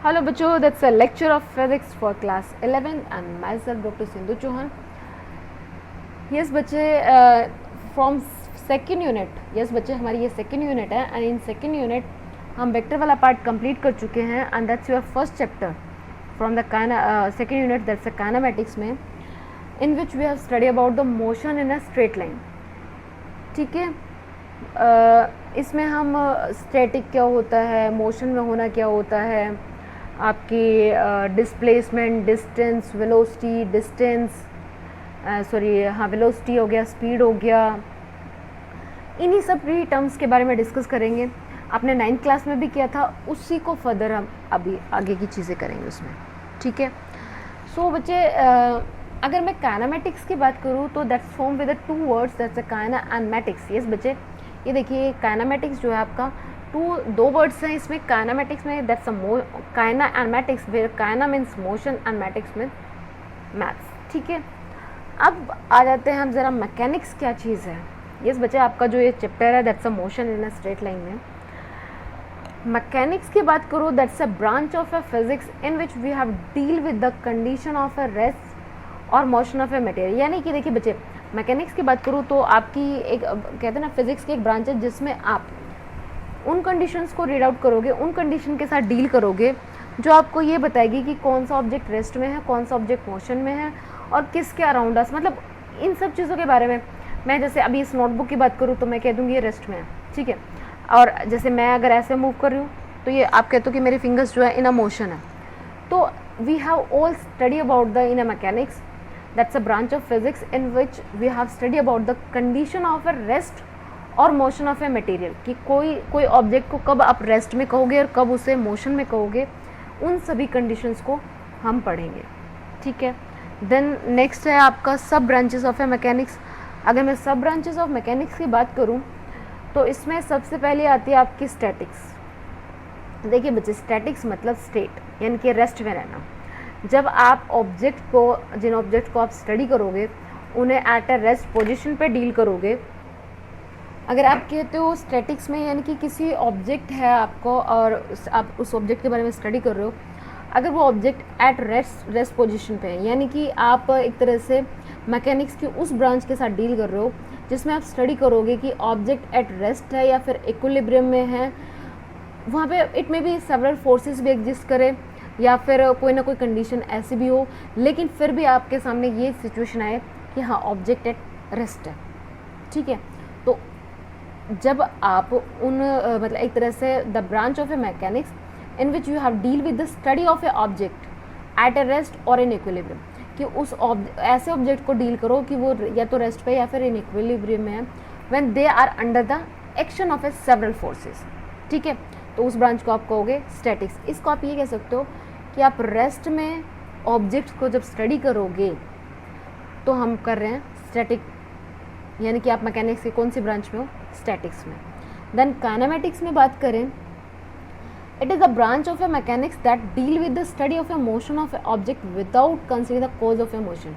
Hello बच्चों, that's a lecture of physics for class 11 and myself Dr. Sindhu Chauhan. Yes बच्चे, from second unit, yes बच्चे हमारी ये second unit है and in second unit हम vector वाला part complete कर चुके हैं and that's your first chapter from the second unit, that's the kinematics में, in which we have studied about the motion in a straight line. ठीक है, इसमें हम स्टैटिक क्या होता है, मोशन में होना क्या होता है, आपकी डिस्प्लेसमेंट, डिस्टेंस, वेलोसिटी, वेलोसिटी हो गया, स्पीड हो गया, इन्हीं सब प्री टर्म्स के बारे में डिस्कस करेंगे. आपने 9th क्लास में भी किया था, उसी को फर्दर हम अभी आगे की चीज़ें करेंगे उसमें. ठीक है. सो बच्चे, अगर मैं काइनेमेटिक्स की बात करूँ तो that's form with 2 words, that's a kine and matics. Yes बच्चे, ये देखिए काइनेमेटिक्स जो है आपका दो वर्ड्स हैं इसमें. काइनेमेटिक्स में that's kine and matics, where kine means motion and matics mean maths. ठीक है. अब आ जाते हैं हम ज़रा मैकेनिक्स क्या चीज़ है. यस बच्चे, आपका जो ये चैप्टर है that's a motion in a straight line में. मैकेनिक्स की बात करो, that's a branch of a physics in which we have deal with the condition of a rest और मोशन ऑफ ए मटेरियल. यानी कि देखिए बच्चे, मैकेनिक्स की बात करूँ तो आपकी एक कहते हैं ना फिजिक्स की एक ब्रांच है जिसमें आप उन कंडीशंस को रीड आउट करोगे, उन कंडीशन के साथ डील करोगे जो आपको ये बताएगी कि कौन सा ऑब्जेक्ट रेस्ट में है, कौन सा ऑब्जेक्ट मोशन में है और किसके अराउंड अस. मतलब इन सब चीज़ों के बारे में मैं जैसे अभी इस नोटबुक की बात करूँ तो मैं कह दूँगी ये रेस्ट में है. ठीक है. और जैसे मैं अगर ऐसे मूव कर रही हूँ तो ये आप कहते हो कि मेरी फिंगर्स जो है इन अ मोशन है. तो we have all study about the in a mechanics, that's a branch of physics in which we have study about the condition of a rest और मोशन ऑफ ए मटेरियल, कि कोई object को कब आप rest में कहोगे और कब उसे मोशन में कहोगे, उन सभी कंडीशंस को हम पढ़ेंगे. ठीक है. देन नेक्स्ट है आपका सब ब्रांचेस ऑफ ए मैकेनिक्स. अगर मैं सब ब्रांचेस ऑफ मैकेनिक्स की बात करूं तो इसमें सबसे पहले आती है आपकी स्टैटिक्स. देखिए बच्चे, स्टैटिक्स मतलब स्टेट, यानी कि रेस्ट में रहना. जब आप जिन ऑब्जेक्ट को आप स्टडी करोगे उन्हें एट अ रेस्ट पोजिशन पे डील करोगे. अगर आप कहते हो स्टैटिक्स में, यानी कि किसी ऑब्जेक्ट है आपको और आप उस ऑब्जेक्ट के बारे में स्टडी कर रहे हो, अगर वो ऑब्जेक्ट एट रेस्ट पोजीशन पे है, यानी कि आप एक तरह से मैकेनिक्स की उस ब्रांच के साथ डील कर रहे हो जिसमें आप स्टडी करोगे कि ऑब्जेक्ट एट रेस्ट है या फिर इक्विलिब्रियम में है. वहाँ पे इट में भी सेवरल फोर्सेस भी एग्जिस्ट करे या फिर कोई ना कोई कंडीशन ऐसी भी हो, लेकिन फिर भी आपके सामने ये सिचुएशन आए कि हाँ ऑब्जेक्ट एट रेस्ट है. ठीक है. तो जब आप मतलब एक तरह से the branch of A mechanics in which you have deal with the study of A object at a rest और इन इक्विलिब्रियम, कि उस ऐसे ऑब्जेक्ट को डील करो कि वो या तो रेस्ट पे या फिर इन इक्विलिब्रियम में है, when they are under the action of a several forces. ठीक है. तो उस ब्रांच को आप कहोगे स्टैटिक्स. इसको आप ये कह सकते हो कि आप रेस्ट में ऑब्जेक्ट्स को जब स्टडी करोगे तो हम कर रहे हैं स्टैटिक, यानी कि आप मैकेनिक्स की कौन सी ब्रांच में हो, स्टैटिक्स में. देन काइनेमेटिक्स में बात करें, it is the branch of A mechanics that deal with the study of A motion of A object without consider the cause of A motion.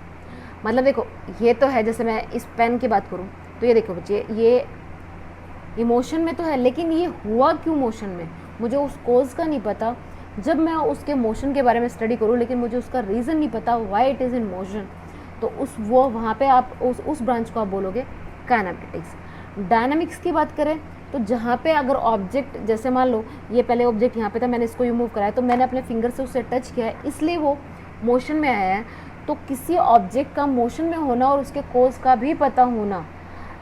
मतलब देखो, ये तो है, जैसे मैं इस पेन की बात करूँ तो ये देखो बच्चे, ये मोशन में तो है, लेकिन ये हुआ क्यों मोशन में, मुझे उस कॉज का नहीं पता. जब मैं उसके मोशन के बारे में स्टडी करूँ लेकिन मुझे उसका रीज़न नहीं पता why it is in motion, तो वहाँ पे आप उस ब्रांच को आप बोलोगे काइनेमेटिक्स. डायनामिक्स की बात करें तो जहाँ पे अगर ऑब्जेक्ट, जैसे मान लो ये पहले ऑब्जेक्ट यहाँ पे था, मैंने इसको मूव कराया तो मैंने अपने फिंगर से उससे टच किया है, इसलिए वो मोशन में आया है. तो किसी ऑब्जेक्ट का मोशन में होना और उसके कोज का भी पता होना,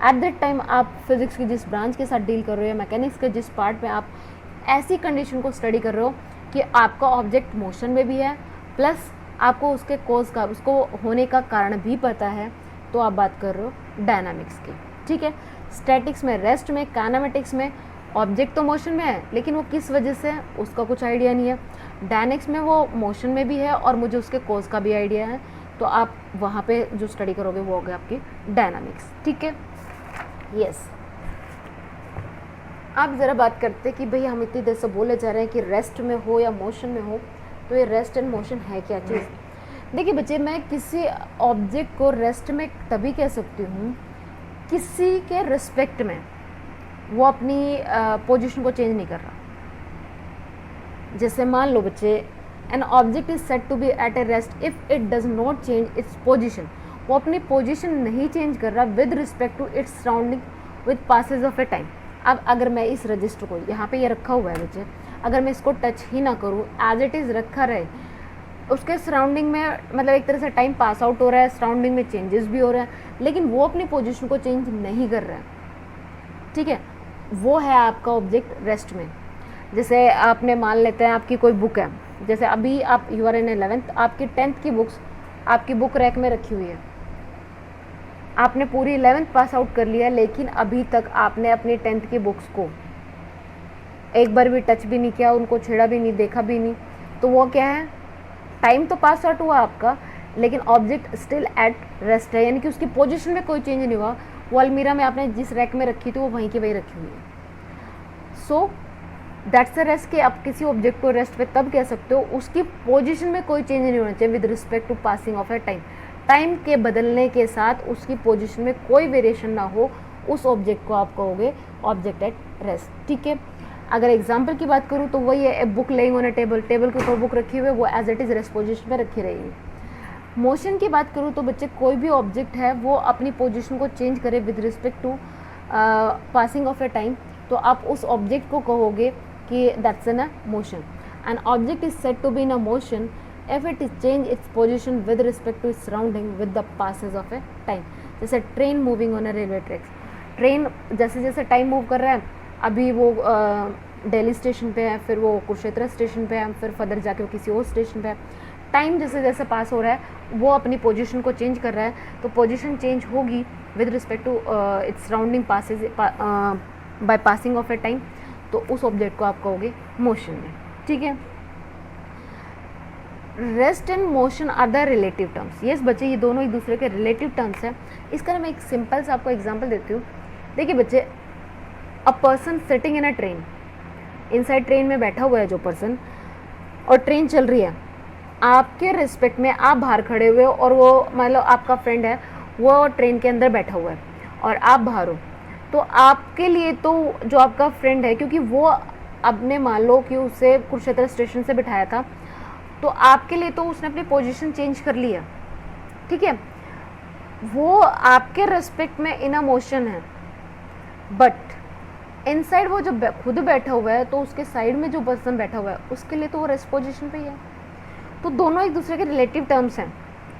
एट दैट टाइम आप फिजिक्स की जिस ब्रांच के साथ डील कर रहे हो, मैकेनिक्स के जिस पार्ट में आप ऐसी कंडीशन को स्टडी कर रहे हो कि आपका ऑब्जेक्ट मोशन में भी है प्लस आपको उसके कोज का, उसको होने का कारण भी पता है, तो आप बात कर रहे हो डायनामिक्स की. ठीक है. स्टैटिक्स में रेस्ट में, काइनेमेटिक्स में ऑब्जेक्ट तो मोशन में है लेकिन वो किस वजह से है उसका कुछ आइडिया नहीं है. डायनेमिक्स में वो मोशन में भी है और मुझे उसके कोज का भी आइडिया है, तो आप वहाँ पे जो स्टडी करोगे वो होगा आपकी डायनामिक्स. ठीक है. यस. आप ज़रा बात करते कि भाई हम इतनी देर से बोले जा रहे हैं कि रेस्ट में हो या मोशन में हो, तो ये रेस्ट एंड मोशन है क्या चीज़. देखिए बच्चे, मैं किसी ऑब्जेक्ट को रेस्ट में तभी कह सकती हूँ किसी के रिस्पेक्ट में वो अपनी पोजीशन को चेंज नहीं कर रहा. जैसे मान लो बच्चे, an object is set to be at a rest if it does not change its position, वो अपनी पोजिशन नहीं चेंज कर रहा with respect to its surrounding with passage of a time. अब अगर मैं इस रजिस्टर को, यहाँ पे ये रखा हुआ है बच्चे, अगर मैं इसको टच ही ना करूँ, एज इट इज़ रखा रहे, उसके सराउंडिंग में मतलब एक तरह से टाइम पास आउट हो रहा है, सराउंडिंग में चेंजेस भी हो रहे हैं, लेकिन वो अपनी पोजीशन को चेंज नहीं कर रहा है, ठीक है, वो है आपका ऑब्जेक्ट रेस्ट में। जैसे आपने मान लेते हैं आपकी कोई बुक है, जैसे अभी आप यू आर इन 11th, आपकी 10th की बुक्स आपकी बुक रैक में रखी हुई है, आपने पूरी 11th पास आउट कर लिया, लेकिन अभी तक आपने अपनी 10th की बुक्स को एक बार भी टच भी नहीं किया, उनको छेड़ा भी नहीं, देखा भी नहीं, तो वो क्या है, टाइम तो पास आउट हुआ आपका, लेकिन ऑब्जेक्ट स्टिल एट रेस्ट है, यानी कि उसकी पोजीशन में कोई चेंज नहीं हुआ, वो अलमीरा में आपने जिस रैक में रखी थी वो वहीं की वहीं रखी हुई है। सो दैट्स अ रेस्ट, कि आप किसी ऑब्जेक्ट को रेस्ट पे तब कह सकते हो उसकी पोजीशन में कोई चेंज नहीं होना चाहिए with respect to passing of a time, time के बदलने के साथ उसकी पोजीशन में कोई वेरिएशन ना हो, उस ऑब्जेक्ट को आप कहोगे ऑब्जेक्ट एट रेस्ट, ठीक है। अगर एग्जाम्पल की बात करूँ तो वही है, a book laying on a table, table के ऊपर बुक रखी हुई है, वो as it is rest position में रखी रहेगी। मोशन की बात करूँ तो बच्चे कोई भी ऑब्जेक्ट है वो अपनी पोजीशन को चेंज करे with respect to passing of a time, तो आप उस ऑब्जेक्ट को कहोगे कि that's an a motion. An object is said to be in a motion if it is change its position with respect to its surrounding with the passage of a time. जैसे train moving on a railway tracks, train जैसे जैसे time move कर रहा है, अभी वो Delhi station पे है, फिर वो कुरुक्षेत्र स्टेशन पे है, फिर फर्दर जाके वो किसी और स्टेशन पे है, टाइम जैसे जैसे पास हो रहा है वो अपनी पोजीशन को चेंज कर रहा है, तो पोजीशन चेंज होगी with respect to its surrounding passage by passing of a time, तो उस ऑब्जेक्ट को आप कहोगे मोशन में, ठीक है। Rest and motion are the relative terms, yes बच्चे ये दोनों एक दूसरे के रिलेटिव टर्म्स हैं। इसका मैं एक सिंपल सा आपको एग्जांपल देती हूँ। देखिए बच्चे, a person sitting in a train, inside train में बैठा हुआ है जो पर्सन, और ट्रेन चल रही है, आपके रिस्पेक्ट में आप बाहर खड़े हुए हो और वो मान लो आपका फ्रेंड है वो ट्रेन के अंदर बैठा हुआ है और आप बाहर हो, तो आपके लिए तो जो आपका फ्रेंड है, क्योंकि वो आपने मान लो कि उसे कुरुक्षेत्र स्टेशन से बिठाया था, तो आपके लिए तो उसने अपनी पोजीशन चेंज कर लिया, ठीक है, वो आपके रिस्पेक्ट में इन अ मोशन है, बट इनसाइड वो जो खुद बैठा हुआ है, तो उसके साइड में जो पर्सन बैठा हुआ है उसके लिए तो वो रेस्ट पोजीशन पे ही है। तो दोनों एक दूसरे के रिलेटिव टर्म्स हैं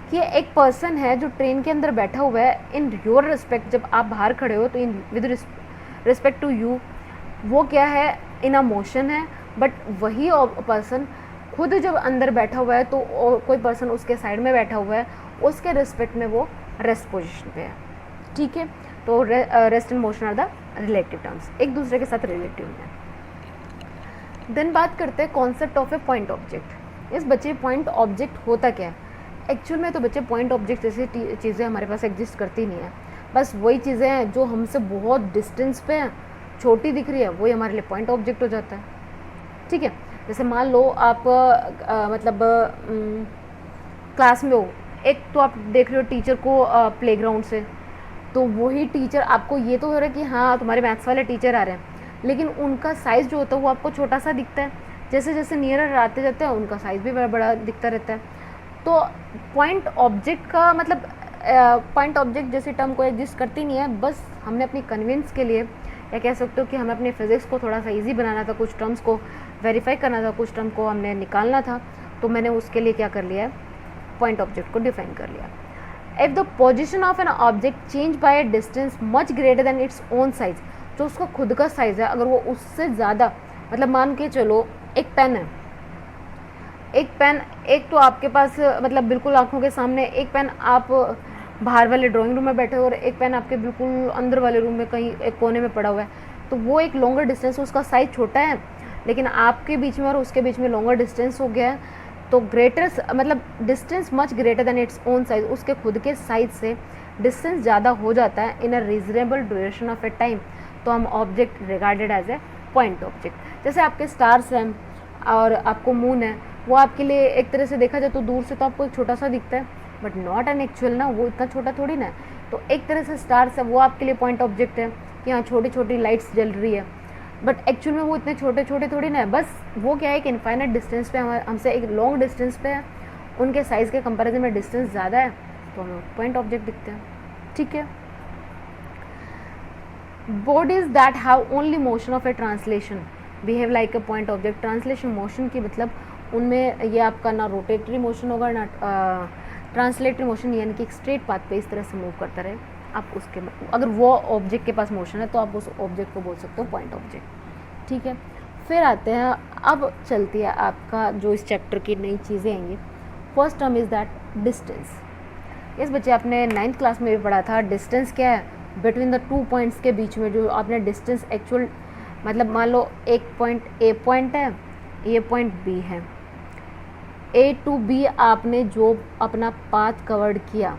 कि एक पर्सन है जो ट्रेन के अंदर बैठा हुआ है, इन योर रिस्पेक्ट, जब आप बाहर खड़े हो तो इन विद रिस्पेक्ट टू यू वो क्या है, इन अ मोशन है, बट वही पर्सन खुद जब अंदर बैठा हुआ है तो कोई पर्सन उसके साइड में बैठा हुआ है, उसके रिस्पेक्ट में वो रेस्ट पोजीशन पे है, ठीक है। तो rest and motion are the relative terms, एक दूसरे के साथ रिलेटिव हैं। देन बात करते हैं concept of A point object. इस बच्चे पॉइंट ऑब्जेक्ट होता क्या है? एक्चुअल में तो बच्चे पॉइंट ऑब्जेक्ट जैसी चीज़ें हमारे पास एग्जिस्ट करती नहीं है, बस वही चीज़ें हैं जो हमसे बहुत डिस्टेंस पे हैं, छोटी दिख रही है, वही हमारे लिए पॉइंट ऑब्जेक्ट हो जाता है, ठीक है। जैसे मान लो आप क्लास में हो, एक तो आप देख रहे हो टीचर को प्लेग्राउंड से, तो वही टीचर आपको ये तो हो रहा है कि हाँ तुम्हारे मैथ्स वाले टीचर आ रहे हैं, लेकिन उनका साइज़ जो होता है वो आपको छोटा सा दिखता है, जैसे जैसे नियरर आते जाते हैं उनका साइज़ भी बड़ा बड़ा दिखता रहता है। तो पॉइंट ऑब्जेक्ट का मतलब पॉइंट ऑब्जेक्ट जैसी टर्म को एग्जिस्ट करती नहीं है, बस हमने अपनी कन्विंस के लिए, या कह सकते हो कि हमें अपने फिजिक्स को थोड़ा सा ईजी बनाना था, कुछ टर्म्स को वेरीफाई करना था, कुछ टर्म को हमने निकालना था, तो मैंने उसके लिए क्या कर लिया है, पॉइंट ऑब्जेक्ट को डिफाइन कर लिया। If the position of an object change bye a distance much greater than its own size, जो उसका खुद का साइज़ है, अगर वो उससे ज़्यादा, मतलब मान के चलो एक पेन है, एक पेन, एक तो आपके पास मतलब बिल्कुल आंखों के सामने, एक पेन आप बाहर वाले ड्राइंग रूम में बैठे हो और एक पेन आपके बिल्कुल अंदर वाले रूम में कहीं एक कोने में पड़ा हुआ है, तो वो एक लॉन्गर डिस्टेंस, उसका साइज़ छोटा है, लेकिन आपके बीच में और उसके बीच में लॉन्गर डिस्टेंस हो गया है, तो ग्रेटर मतलब distance much greater than its own size, उसके खुद के साइज से डिस्टेंस ज़्यादा हो जाता है in a reasonable duration of a time, तो हम object regarded as a point object. जैसे आपके स्टार्स हैं और आपको मून है, वो आपके लिए एक तरह से देखा जाए तो दूर से तो आपको एक छोटा सा दिखता है, बट नॉट एन एक्चुअल ना, वो इतना छोटा थोड़ी ना है। तो एक तरह से स्टार्स है वो आपके लिए पॉइंट ऑब्जेक्ट है कि हाँ छोटी छोटी लाइट्स जल रही है, बट एक्चुअल में वो इतने छोटे छोटे थोड़ी ना है, बस वो क्या है कि इनफाइनाइट डिस्टेंस पे हमसे एक लॉन्ग डिस्टेंस पे है, उनके साइज़ के कंपैरिजन में डिस्टेंस ज़्यादा है, तो हमें पॉइंट ऑब्जेक्ट दिखते हैं। ठीक है। Bodies that have only motion of A translation behave like a point object. Translation motion की मतलब उनमें ये आपका ना रोटेटरी मोशन होगा ना ट्रांसलेटरी मोशन, यानी कि एक स्ट्रेट पाथ पे इस तरह से मूव करता रहे, आप उसके अगर वो ऑब्जेक्ट के पास मोशन है तो आप उस ऑब्जेक्ट को बोल सकते हो पॉइंट ऑब्जेक्ट। ठीक है। फिर आते हैं, अब चलती है आपका जो इस चैप्टर की नई चीज़ें आएंगी। First term is that distance. इस बच्चे आपने 9th क्लास में भी पढ़ा था, डिस्टेंस क्या है, बिटवीन द 2 पॉइंट्स के बीच में जो आपने डिस्टेंस एक्चुअल, मतलब मान लो एक पॉइंट ए पॉइंट है, ये पॉइंट बी है, ए टू बी आपने जो अपना पाथ कवर्ड किया,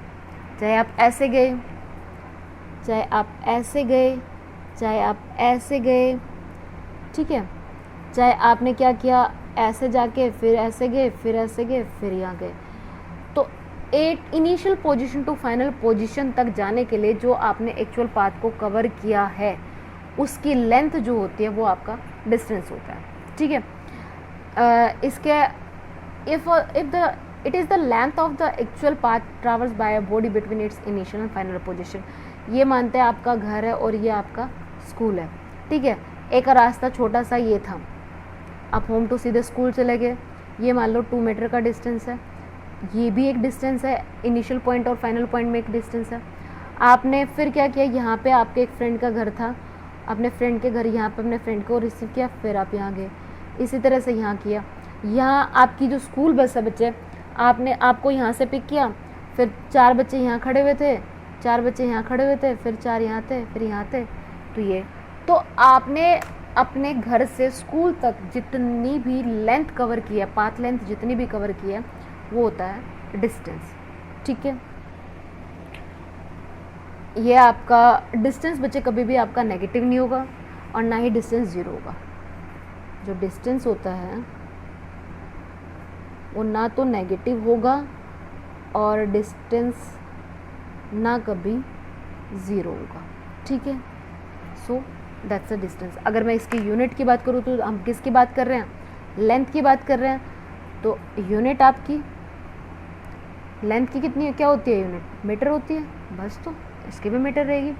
चाहे आप ऐसे गए, चाहे आप ऐसे गए, चाहे आप ऐसे गए, ठीक है, चाहे आपने क्या किया, ऐसे जाके फिर ऐसे गए, फिर ऐसे गए, फिर यहाँ गए, तो एक initial position to final position तक जाने के लिए जो आपने एक्चुअल पाथ को कवर किया है उसकी लेंथ जो होती है वो आपका डिस्टेंस होता है। ठीक है। इसके if it is the length of the actual path traverse by a body between its initial and final position. ये मानते हैं आपका घर है और ये आपका स्कूल है। ठीक है। एक रास्ता छोटा सा ये था, आप होम टू सीधे स्कूल चले गए, ये मान लो 2 मीटर का डिस्टेंस है, ये भी एक डिस्टेंस है, इनिशियल पॉइंट और फाइनल पॉइंट में एक डिस्टेंस है। आपने फिर क्या किया, यहाँ पे आपके एक फ्रेंड का घर था, अपने फ्रेंड के घर यहाँ पे अपने फ्रेंड को रिसीव किया, फिर आप यहाँ गए, इसी तरह से यहाँ किया। यहाँ आपकी जो स्कूल बस है बच्चे, आपको यहाँ से पिक किया, फिर 4 बच्चे यहाँ खड़े हुए थे, 4 बच्चे यहाँ खड़े हुए थे, फिर 4 यहाँ थे, फिर यहाँ थे, तो ये तो आपने अपने घर से स्कूल तक जितनी भी लेंथ कवर की है, पाथ लेंथ जितनी भी कवर की है, वो होता है डिस्टेंस। ठीक है। ये आपका डिस्टेंस बच्चे कभी भी आपका नेगेटिव नहीं होगा और ना ही डिस्टेंस 0 होगा। जो डिस्टेंस होता है वो ना तो नेगेटिव होगा और डिस्टेंस ना कभी 0 होगा। ठीक है। So that's a distance. अगर मैं इसकी यूनिट की बात करूँ तो हम किसकी बात कर रहे हैं, लेंथ की बात कर रहे हैं, तो यूनिट आपकी लेंथ की कितनी है, क्या होती है यूनिट, मीटर होती है, बस तो इसकी भी मीटर रहेगी।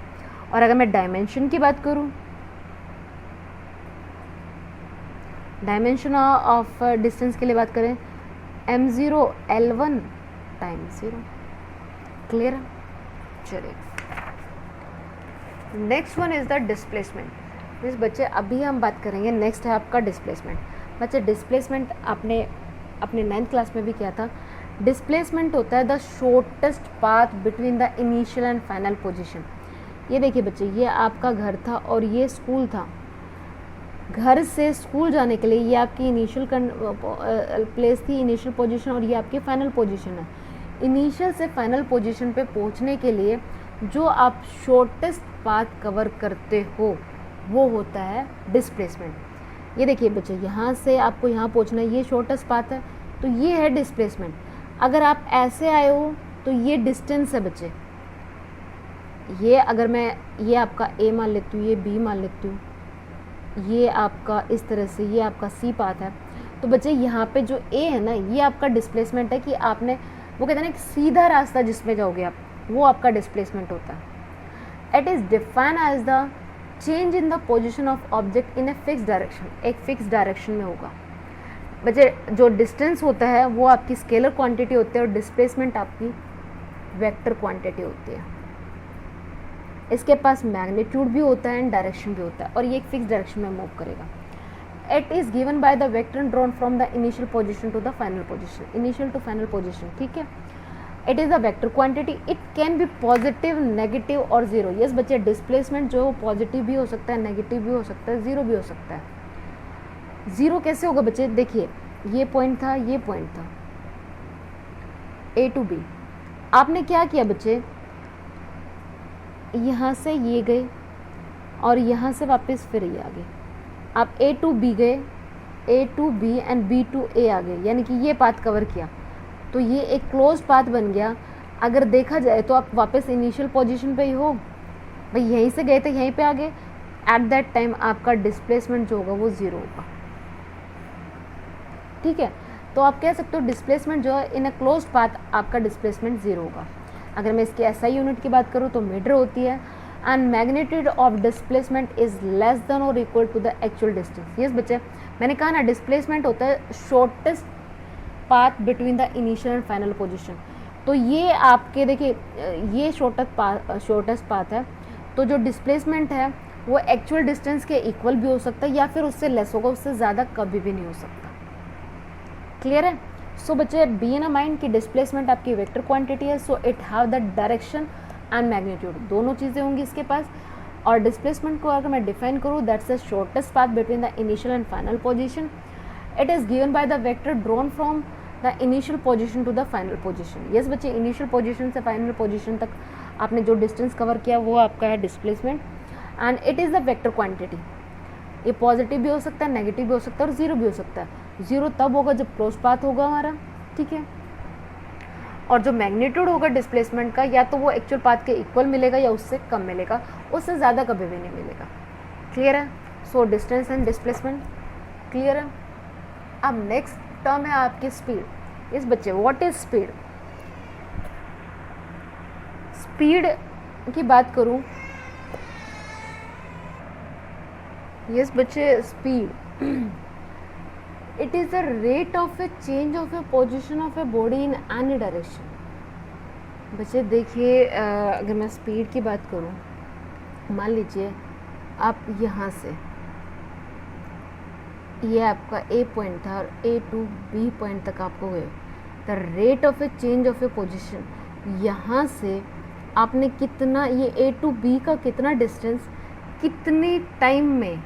और अगर मैं डायमेंशन की बात करूं, डायमेंशन ऑफ डिस्टेंस के लिए बात करें, m0 L1 टाइम्स 0। क्लियर। चलिए next one is the displacement. इस बच्चे अभी हम बात करेंगे, नेक्स्ट है आपका डिस्प्लेसमेंट। बच्चे डिस्प्लेसमेंट आपने अपने 9th क्लास में भी किया था। डिस्प्लेसमेंट होता है the shortest path between the initial and final position. ये देखिए बच्चे, ये आपका घर था और ये स्कूल था। घर से स्कूल जाने के लिए ये आपकी इनिशियल प्लेस थी, इनिशियल पोजीशन, और ये आपकी फाइनल पोजीशन है। इनिशियल से फाइनल पोजीशन पे पहुंचने के लिए जो आप शॉर्टेस्ट पाथ कवर करते हो वो होता है डिस्प्लेसमेंट। ये देखिए बच्चे, यहाँ से आपको यहाँ पहुँचना है, ये शॉर्टेस्ट पाथ है, तो ये है डिस्प्लेसमेंट। अगर आप ऐसे आए हो तो ये डिस्टेंस है बच्चे। ये अगर मैं ये आपका ए मान लेती हूँ, ये बी मान लेती हूँ, ये आपका इस तरह से ये आपका सी पाथ है, तो बच्चे यहाँ पे जो ए है ना, ये आपका डिस्प्लेसमेंट है कि आपने, वो कहते हैं ना, एक सीधा रास्ता जिसमें जाओगे आप, वो आपका डिस्प्लेसमेंट होता है। It is define as the change in the position of object in a fix direction. एक फिक्स डायरेक्शन में होगा बच्चे। जो डिस्टेंस होता है वो आपकी स्केलर क्वांटिटी होती है और डिस्प्लेसमेंट आपकी वेक्टर क्वांटिटी होती है। इसके पास मैग्नीट्यूड भी होता है एंड डायरेक्शन भी होता है, और ये एक फिक्स डायरेक्शन में मूव करेगा। It is given by the vector drawn from the initial position to the final position, initial to final position. ठीक है। It is a vector quantity, it can be positive, negative और zero. Yes बच्चे, displacement जो positive भी हो सकता है, negative भी हो सकता है, जीरो भी हो सकता है। जीरो कैसे होगा बच्चे, देखिए ये पॉइंट था, ये पॉइंट था, ए टू बी। आपने क्या किया बच्चे, यहाँ से ये गए और यहाँ से वापस फिर ये आ गए। आप ए टू बी गए, A to B and B to A आ गए, यानी कि ये पाथ कवर किया, तो ये एक क्लोज पाथ बन गया। अगर देखा जाए तो आप वापस इनिशियल पोजीशन पे ही हो, भाई यहीं से गए थे यहीं पे आ गए, एट दैट टाइम आपका डिस्प्लेसमेंट जो होगा वो 0 होगा। ठीक है, तो आप कह सकते हो डिस्प्लेसमेंट जो है इन अ क्लोज्ड पाथ आपका डिस्प्लेसमेंट 0 होगा। अगर मैं इसकी एसआई यूनिट की बात करूँ तो मीटर होती है। And magnitude of displacement is less than or equal to the actual distance. Yes बच्चे, मैंने कहा ना डिस्प्लेसमेंट होता है shortest path between the initial and final position. तो ये आपके देखिए ये शॉर्टेस्ट पाथ है, तो जो डिस्प्लेसमेंट है वो एक्चुअल डिस्टेंस के इक्वल भी हो सकता है या फिर उससे लेस होगा, उससे ज़्यादा कभी भी नहीं हो सकता। क्लियर है? सो बच्चे बी इन अ माइंड कि डिस्प्लेसमेंट आपकी वेक्टर क्वांटिटी है, so it have the direction and magnitude, दोनों चीज़ें होंगी इसके पास। और डिस्प्लेसमेंट को अगर मैं डिफाइन करूँ, that's the shortest path between the initial and final position. It is given by the vector drawn from the initial position to the final position. Yes बच्चे, इनिशियल पोजीशन से फाइनल पोजीशन तक आपने जो distance cover किया वो आपका है displacement. And it is the vector quantity. ये पॉजिटिव भी हो सकता है, नेगेटिव भी हो सकता है और जीरो भी हो सकता है। जीरो तब होगा जब क्लोज पाथ होगा हमारा, ठीक है। और जो मैग्नीट्यूड होगा डिस्प्लेसमेंट का, या तो वो एक्चुअल पाथ के इक्वल मिलेगा या उससे कम मिलेगा, उससे ज़्यादा कभी भी नहीं मिलेगा। क्लियर है? So distance and displacement clear है। अब नेक्स्ट टर्म है आपकी स्पीड। इस बच्चे व्हाट इज स्पीड? स्पीड की बात करूं, यस बच्चे, speed it is the rate of a change of a position of a body in any direction. बच्चे देखिए अगर मैं स्पीड की बात करूं, मान लीजिए आप यहाँ से, ये आपका ए पॉइंट था और ए टू बी पॉइंट तक आपको गए, the rate of a change of a position, यहाँ से आपने कितना, ये ए टू बी का कितना डिस्टेंस कितने टाइम में,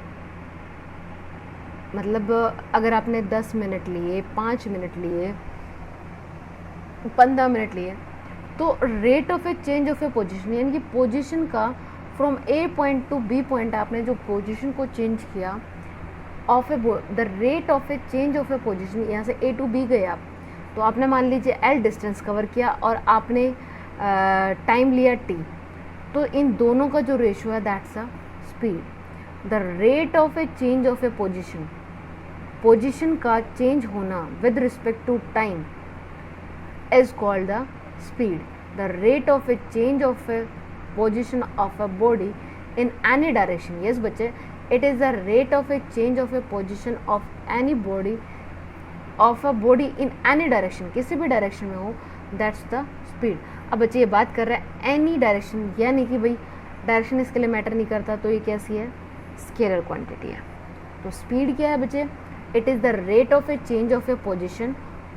मतलब अगर आपने 10 मिनट लिए, 5 मिनट लिए, 15 मिनट लिए, तो rate of a change of a position यानी कि पोजीशन का from A point to B point आपने जो पोजीशन को चेंज किया of a the rate of a change of a position, यहाँ से ए टू बी गए आप, तो आपने मान लीजिए एल डिस्टेंस कवर किया और आपने टाइम लिया टी, तो इन दोनों का जो रेशियो है that's a speed. The rate of a change of a position, position का चेंज होना with respect to time is called the speed. The rate of a change of a position of a body in any direction, yes बच्चे, it is the rate of a change of a position of any body in any direction, किसी भी direction में हो, that's the speed। अब बच्चे ये बात कर रहे हैं एनी डायरेक्शन, यानी कि भाई डायरेक्शन इसके लिए मैटर नहीं करता, तो ये कैसी है, स्केलर क्वांटिटी है। तो स्पीड क्या है बच्चे? It is the rate of a change of a position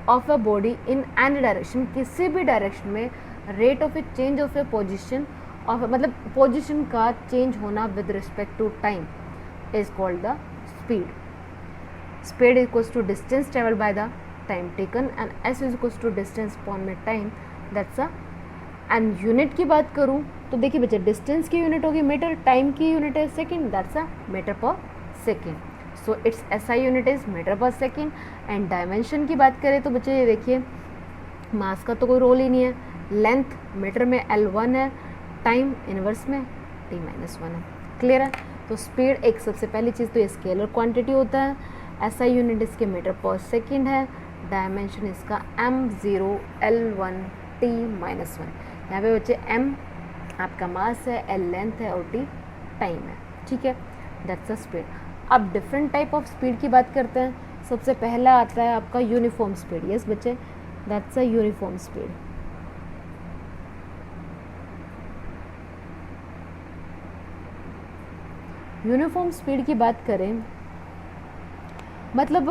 of a body in any direction, किसी भी डायरेक्शन में rate of a change of a position of, मतलब पोजिशन का चेंज होना with respect to time is called the speed. Speed is equals to distance traveled by the time taken and s is equals to distance upon में time, that's a। and unit की बात करूँ तो देखिए बच्चे, distance की unit होगी metre, time की यूनिट है सेकेंड, दैट्स अ मीटर पर second. So its SI unit is metre पर सेकेंड। एंड डायमेंशन की बात करें तो बच्चे ये देखिए, मास का तो कोई रोल ही नहीं है, लेंथ मीटर में L1 है, टाइम इनवर्स में T-1 है। क्लियर है? तो स्पीड एक सबसे पहली चीज़ तो ये स्केलर क्वांटिटी होता है, एसआई यूनिट इसके मीटर पर सेकेंड है, डायमेंशन इसका m0 L1 T-1। यहाँ पे बच्चे m आपका मास है, L लेंथ है और T टाइम है, ठीक है, दैट्स अ स्पीड। अब डिफरेंट टाइप ऑफ स्पीड की बात करते हैं। सबसे पहला आता है आपका यूनिफॉर्म स्पीड, यस बच्चे, that's a uniform speed. Uniform speed की बात करें, मतलब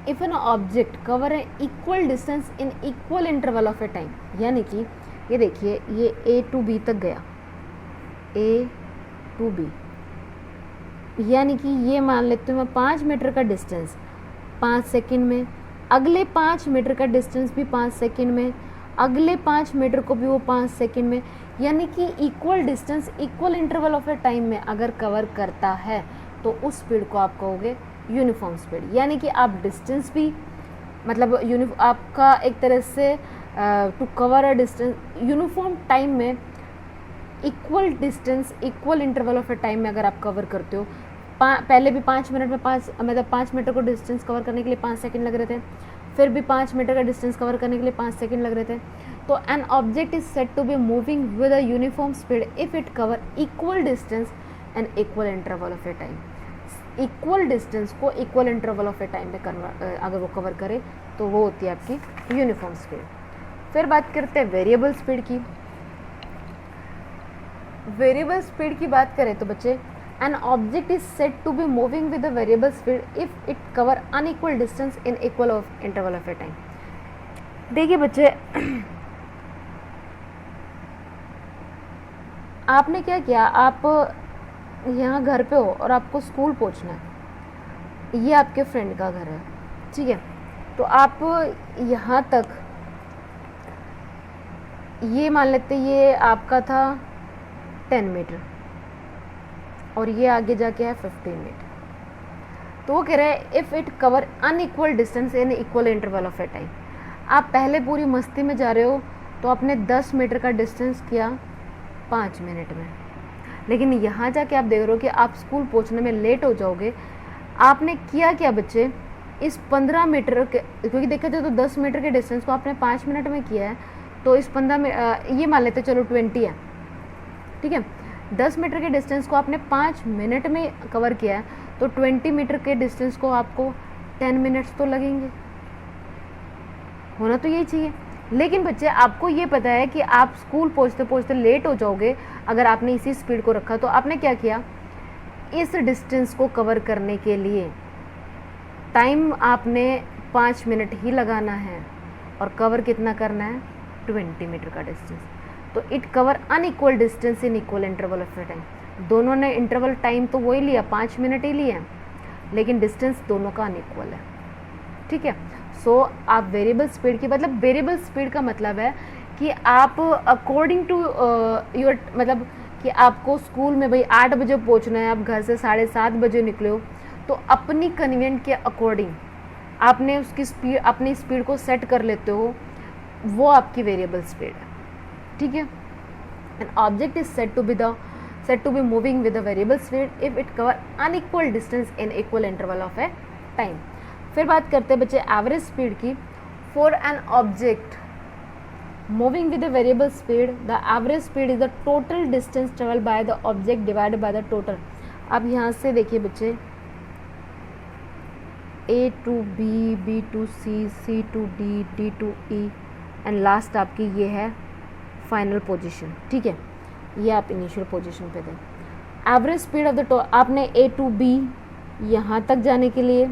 if an object cover A equal distance in equal interval of a time, यानी कि ये देखिए ये ए टू बी तक गया, ए टू बी, यानी कि ये मान लेते हैं मैं 5 मीटर का डिस्टेंस 5 सेकंड में, अगले 5 मीटर का डिस्टेंस भी 5 सेकंड में, अगले 5 मीटर को भी वो 5 सेकंड में, यानी कि equal distance equal interval of a time में अगर कवर करता है तो उस स्पीड को आप कहोगे यूनिफॉर्म स्पीड। यानी कि आप डिस्टेंस भी, मतलब आपका एक तरह से to cover a distance uniform time में equal distance equal interval of a time में अगर आप कवर करते हो, पहले भी 5 मिनट में 5 मीटर को डिस्टेंस कवर करने के लिए 5 सेकंड लग रहे थे, फिर भी 5 मीटर का डिस्टेंस कवर करने के लिए 5 सेकंड लग रहे थे। तो an object is said to be moving with a uniform speed if it cover equal distance and equal interval of a time. Equal distance को equal interval of a time में अगर वो कवर करे तो वो होती है आपकी यूनिफॉर्म स्पीड। फिर बात करते हैं वेरिएबल स्पीड की। वेरिएबल स्पीड की बात करें तो बच्चे, an object is said to be moving with a variable speed if it cover unequal distance in equal of interval of a time. देखिए बच्चे, आपने क्या किया, आप यहाँ घर पे हो और आपको स्कूल पहुँचना है, ये आपके फ्रेंड का घर है, ठीक है। तो आप यहाँ तक, ये मान लेते ये आपका था 10 मीटर और ये आगे जाके है 15 मीटर। तो वो कह रहा है if it cover unequal distance in equal interval of a time. आप पहले पूरी मस्ती में जा रहे हो तो आपने 10 मीटर का डिस्टेंस किया 5 मिनट में, लेकिन यहाँ जाके आप देख रहे हो कि आप स्कूल पहुँचने में लेट हो जाओगे। आपने किया क्या बच्चे, इस 15 मीटर के, क्योंकि देखा जाए तो 10 मीटर के डिस्टेंस को आपने 5 मिनट में किया है, तो इस 15 ये मान लेते चलो 20 है, ठीक है। 10 मीटर के डिस्टेंस को आपने 5 मिनट में कवर किया है, तो 20 मीटर के डिस्टेंस को आपको 10 मिनट्स तो लगेंगे, होना तो यही चाहिए। लेकिन बच्चे आपको ये पता है कि आप स्कूल पहुँचते पहुँचते लेट हो जाओगे अगर आपने इसी स्पीड को रखा। तो आपने क्या किया, इस डिस्टेंस को कवर करने के लिए टाइम आपने 5 मिनट ही लगाना है और कवर कितना करना है, 20 मीटर का डिस्टेंस। तो it cover unequal distance in equal interval of time. दोनों ने इंटरवल टाइम तो वही लिया, 5 मिनट ही लिए, लेकिन डिस्टेंस दोनों का अनइक्वल है, ठीक है। सो आप वेरिएबल स्पीड की, मतलब वेरिएबल स्पीड का मतलब है कि आप अकॉर्डिंग टू योर, मतलब कि आपको स्कूल में भाई 8 बजे पहुंचना है, आप घर से 7:30 बजे निकले हो, तो अपनी कन्वीनियंट के अकॉर्डिंग आपने उसकी स्पीड, अपनी स्पीड को सेट कर लेते हो, वो आपकी वेरिएबल स्पीड है, ठीक है। An object is said to be moving with a variable speed if it cover unequal distance in equal interval of a time. फिर बात करते हैं बच्चे एवरेज स्पीड की। For an object moving with a variable speed, the average speed is the total distance travel by the object divided by the total. अब यहाँ से देखिए बच्चे, A to B, B to C, C to D, D to E and last आपकी ये है final position, ठीक है। ये आप इनिशियल पोजीशन पे दें। एवरेज स्पीड ऑफ द आपने A to B यहाँ तक जाने के लिए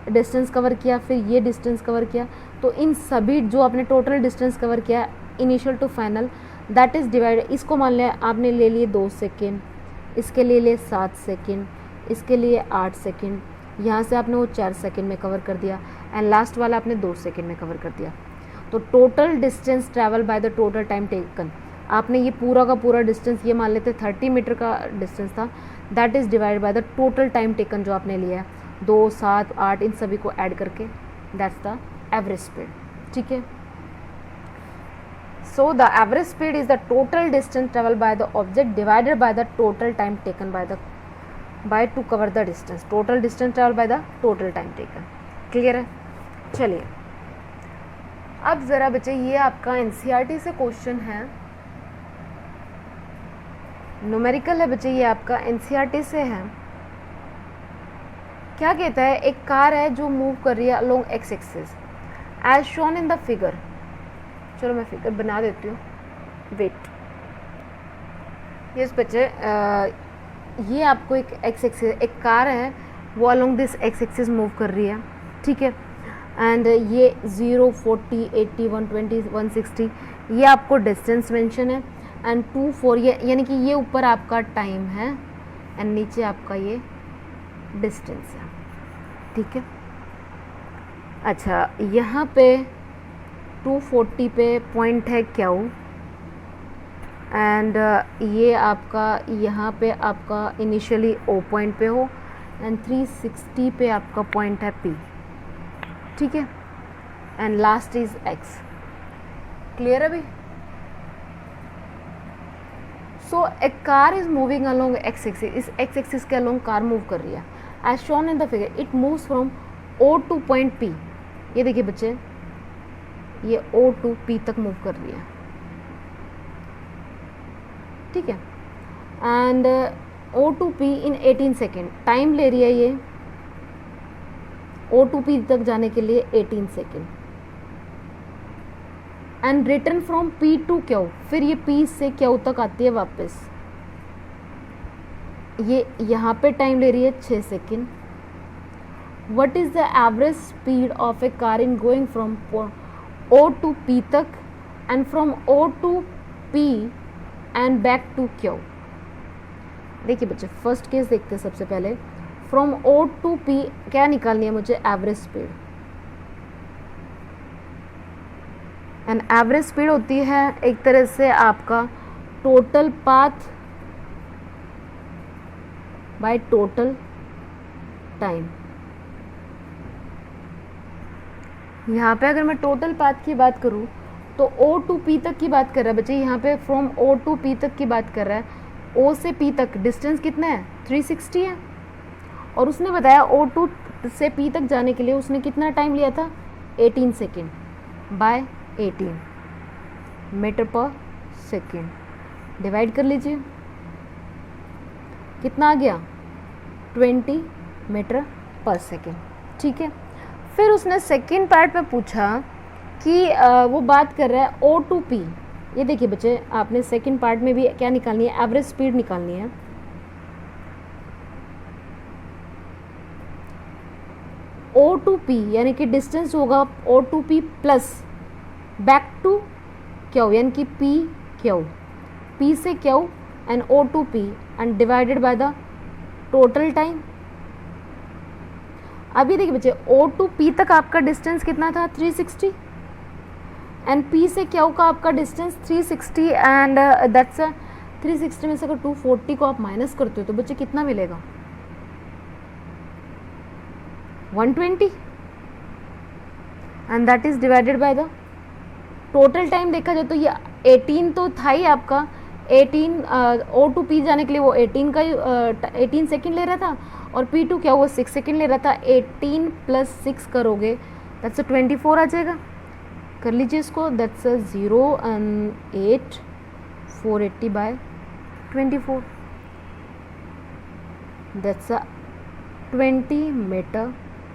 डिस्टेंस कवर किया, फिर ये डिस्टेंस कवर किया, तो इन सभी जो आपने टोटल डिस्टेंस कवर किया initial to final, that is divide, इसको मान लिया आपने ले लिए 2 सेकेंड, इसके लिए 7 सेकेंड, इसके लिए 8 सेकेंड, यहाँ से आपने वो 4 सेकेंड में कवर कर दिया एंड लास्ट वाला आपने 2 सेकेंड में कवर कर दिया। तो total distance travel by the total time taken, आपने ये पूरा का पूरा डिस्टेंस, ये मान लेते 30 मीटर का डिस्टेंस था, that is divide by the total time taken जो आपने लिया है, 2, 7, 8 इन सभी को ऐड करके, दैट्स द एवरेज स्पीड, ठीक है। So the average speed is the total distance travel by the object divided by the total time taken by two cover the distance, total distance travel by the total time taken. Clear है? चलिए अब ज़रा बच्चे, ये आपका NCERT से question है, numerical है बच्चे, ये आपका एनसीईआरटी से है। क्या कहता है, एक कार है जो मूव कर रही है along x axis as shown in the figure. चलो मैं फिगर बना देती हूँ, वेट। यस बच्चे, ये आपको एक एक्स एक्सिस, एक कार है वो along this x axis move कर रही है, ठीक है। एंड ये 0, 40, 80, 120, 160 ये आपको डिस्टेंस मेंशन है, एंड 2, 4 ये यानी कि ये ऊपर आपका टाइम है एंड नीचे आपका ये डिस्टेंस है, ठीक है। अच्छा, यहाँ पे 240 पे पॉइंट है क्यू एंड ये आपका यहाँ पे आपका इनिशियली ओ पॉइंट पे हो एंड 360 पे आपका पॉइंट है पी, ठीक है, and last is X. Clear है भाई? So a car is moving along x axis, इस एक्स एक्सिस के अलोंग कार मूव कर रही है as shown in the figure, it moves from O to point P. ये देखिए बच्चे, ये ओ टू पी तक मूव कर रही है, ठीक है, and O to P in 18 second time ले रही है ये ओ टू पी तक जाने के लिए 18 second, and return from P to Q, फिर ये पी से क्यू तक आती है वापस, ये यहाँ पे टाइम ले रही है 6 second. What is the average speed of a car in going from O to P तक and from O to P and back to Q. देखिए बच्चे, फर्स्ट केस देखते हैं सबसे पहले, फ्रॉम ओ टू पी क्या निकालनी है मुझे, average speed, and average speed होती है एक तरह से आपका total path by total time. यहाँ पे अगर मैं टोटल पाथ की बात करूँ तो ओ टू पी तक की बात कर रहा है बच्चे, यहाँ पे फ्रॉम ओ टू पी तक की बात कर रहा है, ओ से पी तक डिस्टेंस कितना है 360 है, और उसने बताया ओ टू से पी तक जाने के लिए उसने कितना टाइम लिया था 18 सेकेंड बाय 18 मीटर पर सेकेंड, डिवाइड कर लीजिए कितना आ गया 20 मीटर पर सेकेंड, ठीक है। फिर उसने सेकेंड पार्ट में पूछा कि वो बात कर रहा है ओ टू पी। ये देखिए बच्चे, आपने सेकेंड पार्ट में भी क्या निकालनी है, एवरेज स्पीड निकालनी है। ओ टू पी यानी कि डिस्टेंस होगा O to P plus back to Q यानी कि पी क्यू, पी से Q and O to P and divided by the total time. अभी देखिए बच्चे, ओ टू पी तक आपका डिस्टेंस कितना था 360 एंड पी से क्यू का आपका डिस्टेंस 360 एंड दैट्स 360 में से अगर 240 को आप माइनस करते हो तो बच्चे कितना मिलेगा 120 and that is divided by the total time. देखा जाए तो ये 18 तो था ही आपका, 18 ओ टू पी जाने के लिए वो 18 का 18 सेकेंड ले रहा था, और पी टू क्या वो 6 सेकेंड ले रहा था। 18 प्लस 6 करोगे दैट्स 24 आ जाएगा, कर लीजिए इसको, that's 0 and 8 480 by 24 that's 20 metre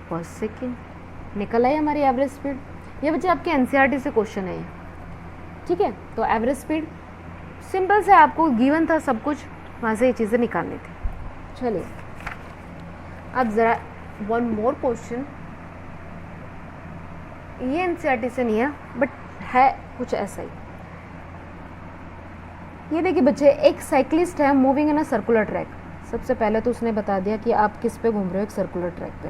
पर सेकेंड। निकल आई हमारी एवरेज स्पीड। ये बच्चे आपके एनसीईआरटी से क्वेश्चन है ये, ठीक है। तो एवरेज स्पीड सिंपल से आपको गिवन था सब कुछ, वहाँ से ये चीज़ें निकालनी थी। चलिए अब ज़रा वन मोर क्वेश्चन, ये एनसीईआरटी से नहीं है बट है कुछ ऐसा ही। ये देखिए बच्चे, एक साइकिलिस्ट है moving in a circular track. सबसे पहले तो उसने बता दिया कि आप किस पे घूम रहे हो, एक सर्कुलर ट्रैक पे,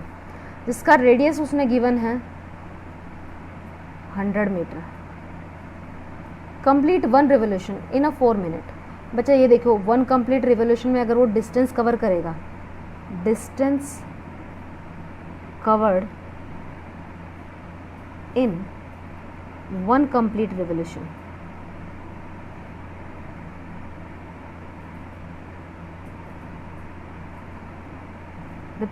जिसका रेडियस उसने गिवन है 100 metre. Complete 1 revolution in a 4 minute. बच्चा ये देखो, 1 कंप्लीट रिवोल्यूशन में अगर वो डिस्टेंस कवर करेगा, distance covered in 1 complete revolution,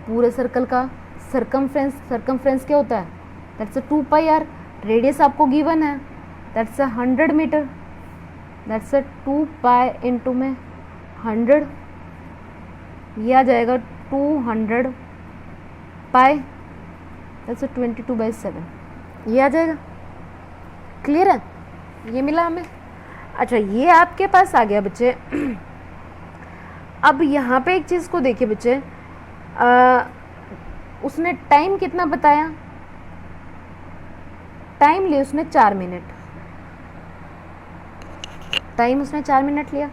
पूरे सर्कल का सरकमफ्रेंस क्या होता है, दैट्स 2 पाई आर। रेडियस आपको गिवन है, that's 100 metre, that's 2 pi into में 100, ये आ जाएगा 200 पाई, दैट्स 22/7, ये आ जाएगा। क्लियर है, ये मिला हमें। अच्छा, ये आपके पास आ गया बच्चे। अब यहाँ पे एक चीज़ को देखिए बच्चे, उसने टाइम कितना बताया, टाइम लिया उसने 4 मिनट, टाइम उसने 4 मिनट लिया,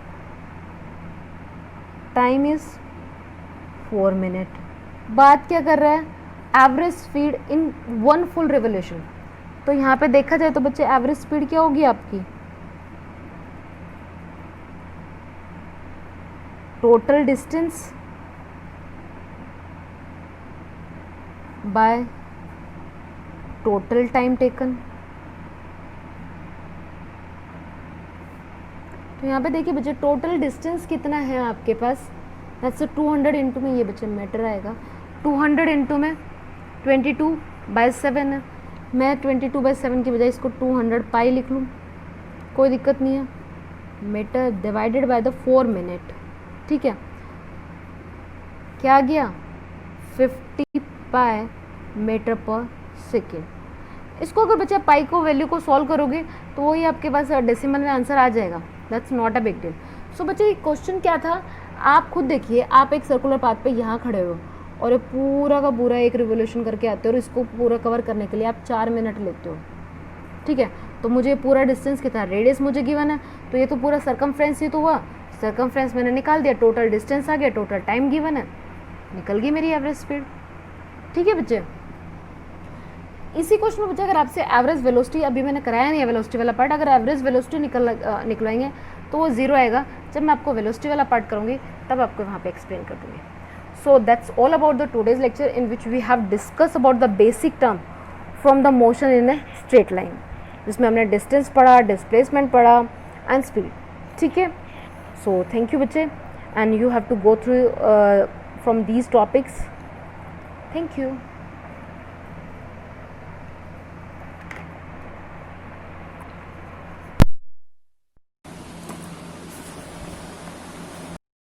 टाइम इज 4 मिनट। बात क्या कर रहा है, average speed in 1 full revolution. तो यहाँ पे देखा जाए तो बच्चे एवरेज स्पीड क्या होगी आपकी, total distance by total time taken. तो यहाँ पे देखिए बच्चे टोटल डिस्टेंस कितना है आपके पास, दैट्स 200 इंटू में ये बच्चे मीटर आएगा, 200 इंटू में 22/7 है, मैं 22/7 की बजाय इसको 200 पाई लिख लूँ, कोई दिक्कत नहीं है, metre divided by the 4 minute, ठीक है, क्या आ गया 50 पाई मीटर पर सेकेंड। इसको अगर बच्चा पाई को वैल्यू को सॉल्व करोगे तो वही आपके पास डेसिमल में आंसर आ जाएगा, that's not a big deal. So बच्चे क्वेश्चन क्या था, आप खुद देखिए, आप एक सर्कुलर पाथ पे यहाँ खड़े हो और ये पूरा का पूरा एक रिवोल्यूशन करके आते हो और इसको पूरा कवर करने के लिए आप 4 मिनट लेते हो, ठीक है। तो मुझे पूरा डिस्टेंस कितना, रेडियस मुझे गिवन है, तो ये तो पूरा सर्कमफ्रेंस ही तो हुआ, सर्कमफ्रेंस मैंने निकाल दिया, टोटल डिस्टेंस आ गया, टोटल टाइम गिवन है, निकल गई मेरी एवरेज स्पीड, ठीक है बच्चे। इसी क्वेश्चन में बच्चे अगर आपसे एवरेज वेलोसिटी, अभी मैंने कराया नहीं है वेलोसिटी वाला पार्ट, अगर एवरेज वेलोसिटी निकलवाएंगे तो वो 0 आएगा, जब मैं आपको वेलोसिटी वाला पार्ट करूँगी तब आपको वहाँ पे एक्सप्लेन कर दूँगी। So that's all about the today's lecture in which we have discuss about the basic term from the motion in a straight line, जिसमें हमने डिस्टेंस पढ़ा, डिस्प्लेसमेंट पढ़ा एंड स्पीड, ठीक है। सो थैंक यू बच्चे, and you have to go through from these topics, thank you.